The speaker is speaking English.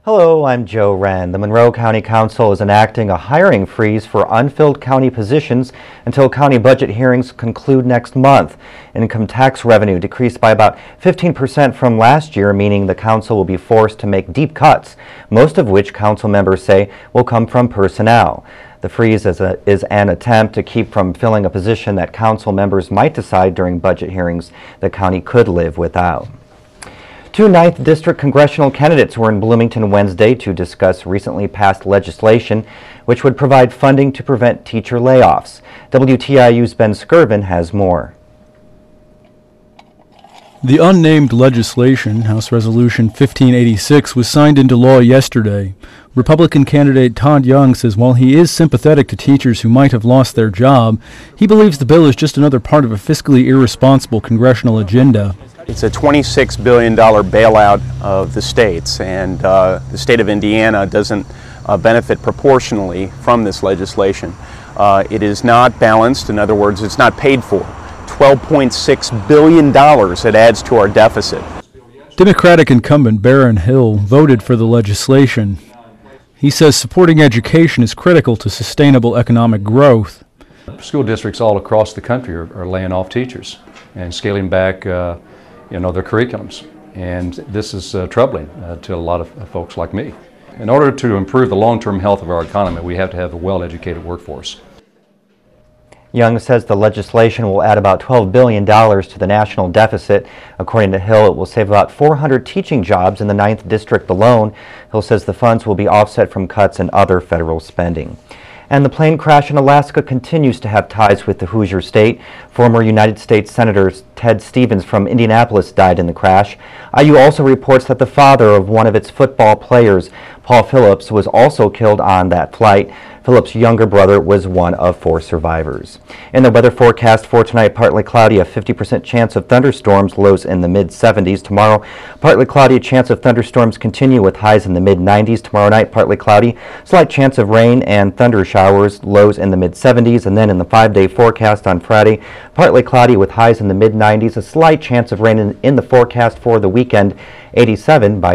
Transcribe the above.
Hello, I'm Joe Hren. The Monroe County Council is enacting a hiring freeze for unfilled county positions until county budget hearings conclude next month. Income tax revenue decreased by about 15% from last year, meaning the council will be forced to make deep cuts, most of which council members say will come from personnel. The freeze is an attempt to keep from filling a position that council members might decide during budget hearings the county could live without. Two 9th District Congressional candidates were in Bloomington Wednesday to discuss recently passed legislation which would provide funding to prevent teacher layoffs. WTIU's Ben Skirvin has more. The unnamed legislation, House Resolution 1586, was signed into law yesterday. Republican candidate Todd Young says while he is sympathetic to teachers who might have lost their job, he believes the bill is just another part of a fiscally irresponsible congressional agenda. It's a $26 billion bailout of the states, and the state of Indiana doesn't benefit proportionally from this legislation. It is not balanced. In other words, it's not paid for. $12.6 billion it adds to our deficit. Democratic incumbent Hren voted for the legislation. He says supporting education is critical to sustainable economic growth. School districts all across the country are laying off teachers and scaling back their curriculums, and this is troubling to a lot of folks like me. In order to improve the long-term health of our economy, we have to have a well-educated workforce. Young says the legislation will add about $12 billion to the national deficit. According to Hill, it will save about 400 teaching jobs in the 9th District alone. Hill says the funds will be offset from cuts in other federal spending. And the plane crash in Alaska continues to have ties with the Hoosier state. Former United States Senator Ted Stevens from Indianapolis died in the crash. IU also reports that the father of one of its football players, Paul Phillips, was also killed on that flight. Phillips' younger brother was one of 4 survivors. In the weather forecast for tonight, partly cloudy, a 50% chance of thunderstorms, lows in the mid-70s. Tomorrow, partly cloudy, a chance of thunderstorms continue with highs in the mid-90s. Tomorrow night, partly cloudy, slight chance of rain and thunder showers, lows in the mid-70s. And then in the 5-day forecast on Friday, partly cloudy with highs in the mid-90s, a slight chance of rain in the forecast for the weekend, 87 by